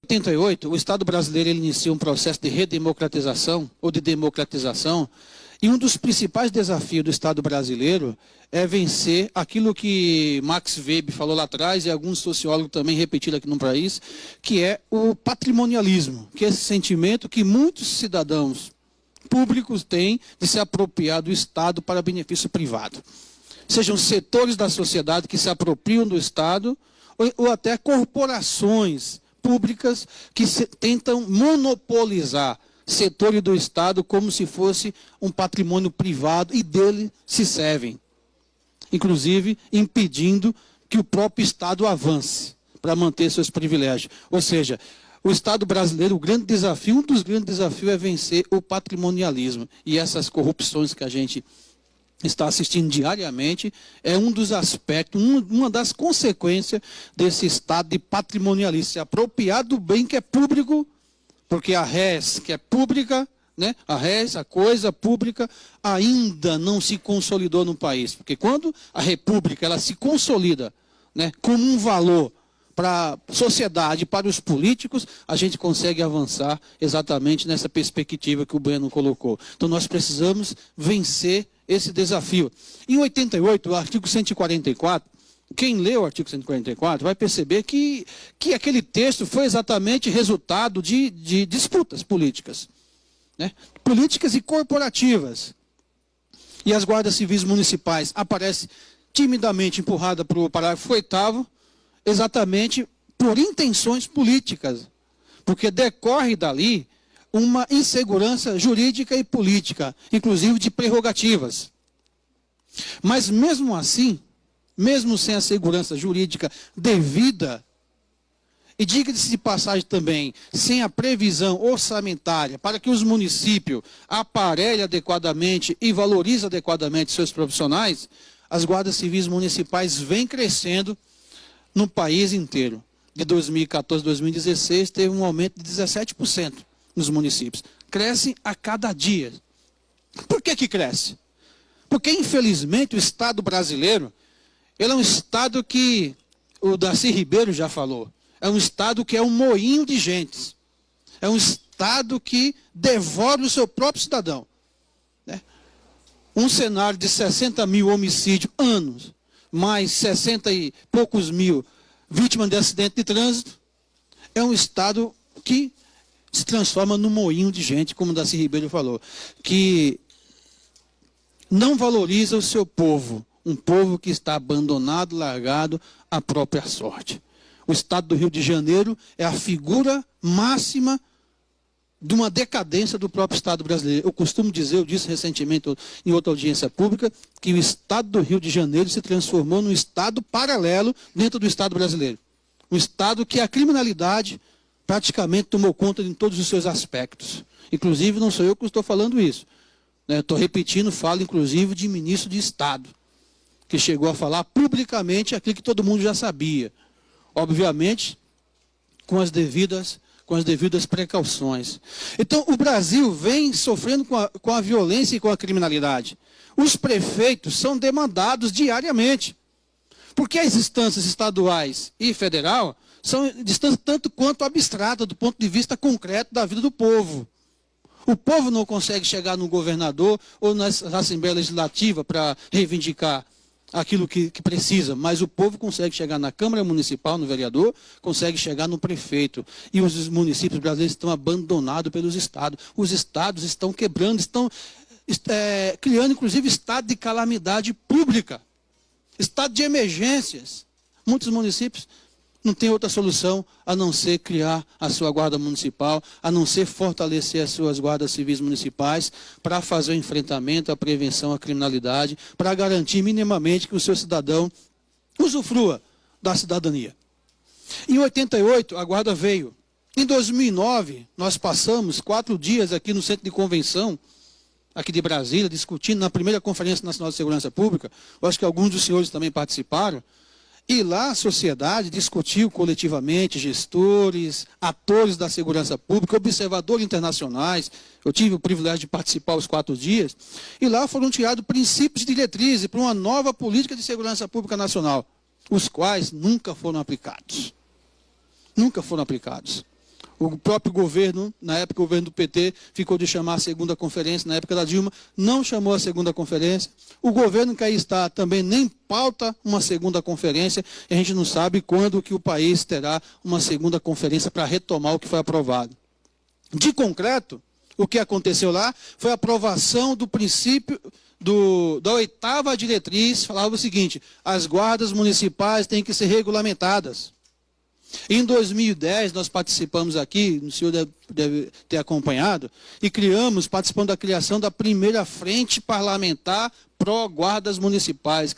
88, o Estado brasileiro ele inicia um processo de redemocratização ou de democratização, e um dos principais desafios do Estado brasileiro é vencer aquilo que Max Weber falou lá atrás e alguns sociólogos também repetiram aqui no país, que é o patrimonialismo, que é esse sentimento que muitos cidadãos públicos têm de se apropriar do Estado para benefício privado. Sejam setores da sociedade que se apropriam do Estado ou até corporações públicas que tentam monopolizar setores do Estado como se fosse um patrimônio privado e dele se servem, inclusive impedindo que o próprio Estado avance para manter seus privilégios. Ou seja, o Estado brasileiro, o grande desafio, um dos grandes desafios é vencer o patrimonialismo e essas corrupções que a gente está assistindo diariamente, é um dos aspectos, uma das consequências desse estado de patrimonialismo, se apropriar do bem que é público, porque a res, que é pública, né, a res, a coisa pública, ainda não se consolidou no país. Porque quando a república ela se consolida, né, como um valor para a sociedade, para os políticos, a gente consegue avançar exatamente nessa perspectiva que o Bueno colocou. Então nós precisamos vencer esse desafio. Em 88, o artigo 144, quem lê o artigo 144 vai perceber que aquele texto foi exatamente resultado de disputas políticas, né? Políticas e corporativas. E as guardas civis municipais aparecem timidamente empurrada para o parágrafo 8º, exatamente por intenções políticas, porque decorre dali uma insegurança jurídica e política, inclusive de prerrogativas. Mas mesmo assim, mesmo sem a segurança jurídica devida, e diga-se de passagem também, sem a previsão orçamentária para que os municípios aparelhem adequadamente e valorizem adequadamente seus profissionais, as guardas civis municipais vêm crescendo no país inteiro. De 2014 a 2016, teve um aumento de 17% nos municípios. Cresce a cada dia. Por que cresce? Porque, infelizmente, o Estado brasileiro, ele é um Estado que, o Darcy Ribeiro já falou, é um Estado que é um moinho de gentes. É um Estado que devora o seu próprio cidadão, né? Um cenário de 60 mil homicídios anos, mais 60 e poucos mil vítimas de acidente de trânsito, é um Estado que se transforma num moinho de gente, como o Darcy Ribeiro falou, que não valoriza o seu povo, um povo que está abandonado, largado à própria sorte. O Estado do Rio de Janeiro é a figura máxima de uma decadência do próprio Estado brasileiro. Eu costumo dizer, eu disse recentemente em outra audiência pública, que o Estado do Rio de Janeiro se transformou num Estado paralelo dentro do Estado brasileiro. Um Estado que a criminalidade praticamente tomou conta de todos os seus aspectos. Inclusive, não sou eu que estou falando isso, né? Estou repetindo, falo inclusive de ministro de Estado, que chegou a falar publicamente aquilo que todo mundo já sabia. Obviamente, com as devidas precauções. Então, o Brasil vem sofrendo com a violência e com a criminalidade. Os prefeitos são demandados diariamente, porque as instâncias estaduais e federal são distâncias tanto quanto abstratas do ponto de vista concreto da vida do povo. O povo não consegue chegar no governador ou na Assembleia Legislativa para reivindicar aquilo que precisa, mas o povo consegue chegar na Câmara Municipal, no vereador, consegue chegar no prefeito. E os municípios brasileiros estão abandonados pelos estados. Os estados estão quebrando, estão criando, inclusive, estado de calamidade pública, estado de emergências. Muitos municípios não têm outra solução a não ser criar a sua guarda municipal, a não ser fortalecer as suas guardas civis municipais para fazer o enfrentamento, a prevenção à criminalidade, para garantir minimamente que o seu cidadão usufrua da cidadania. Em 88, a guarda veio. Em 2009, nós passamos 4 dias aqui no Centro de Convenção, aqui de Brasília, discutindo na primeira Conferência Nacional de Segurança Pública. Eu acho que alguns dos senhores também participaram. E lá a sociedade discutiu coletivamente, gestores, atores da segurança pública, observadores internacionais. Eu tive o privilégio de participar os 4 dias. E lá foram tirados princípios e diretrizes para uma nova política de segurança pública nacional, os quais nunca foram aplicados. Nunca foram aplicados. O próprio governo, na época o governo do PT, ficou de chamar a segunda conferência, na época da Dilma, não chamou a segunda conferência. O governo que aí está também nem pauta uma segunda conferência, e a gente não sabe quando que o país terá uma segunda conferência para retomar o que foi aprovado. De concreto, o que aconteceu lá foi a aprovação do princípio da 8ª diretriz, falava o seguinte: as guardas municipais têm que ser regulamentadas. Em 2010, nós participamos aqui, o senhor deve ter acompanhado, e participando da criação da primeira frente parlamentar pró-guardas municipais,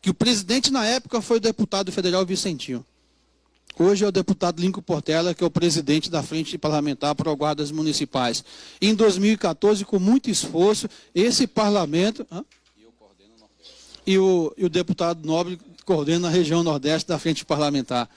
que o presidente na época foi o deputado federal Vicentinho. Hoje é o deputado Lincoln Portela, que é o presidente da frente parlamentar pró-guardas municipais. Em 2014, com muito esforço, esse parlamento... E o deputado Nobre coordena a região nordeste da frente parlamentar.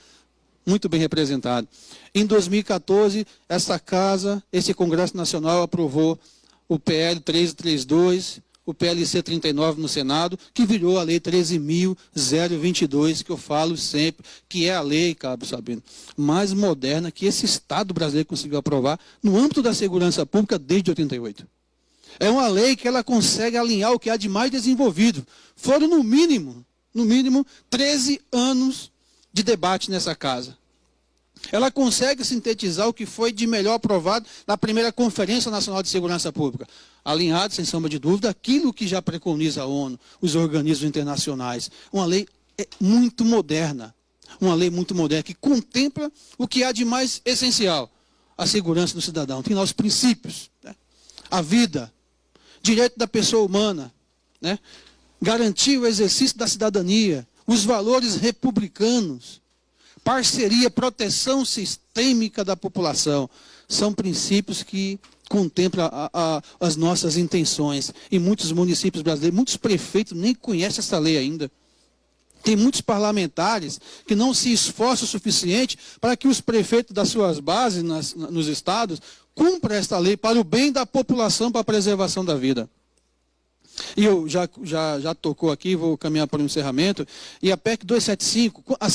Muito bem representado. Em 2014, essa casa, esse Congresso Nacional aprovou o PL 1332, o PLC 39 no Senado, que virou a Lei 13.022, que eu falo sempre, que é a lei, Cabo Sabino, mais moderna que esse Estado brasileiro conseguiu aprovar no âmbito da segurança pública desde 88. É uma lei que ela consegue alinhar o que há de mais desenvolvido. Foram, no mínimo, 13 anos de debate nessa casa. Ela consegue sintetizar o que foi de melhor aprovado na primeira Conferência Nacional de Segurança Pública, alinhado, sem sombra de dúvida, aquilo que já preconiza a ONU, os organismos internacionais. Uma lei muito moderna, que contempla o que há de mais essencial: a segurança do cidadão. Tem lá os princípios, né? A vida, direito da pessoa humana, né? Garantir o exercício da cidadania, os valores republicanos, parceria, proteção sistêmica da população. São princípios que contemplam as nossas intenções. Em muitos municípios brasileiros, muitos prefeitos nem conhecem essa lei ainda. Tem muitos parlamentares que não se esforçam o suficiente para que os prefeitos das suas bases nos estados cumpram esta lei para o bem da população, para a preservação da vida. E eu já tocou aqui, vou caminhar para o encerramento, e a PEC 275, assim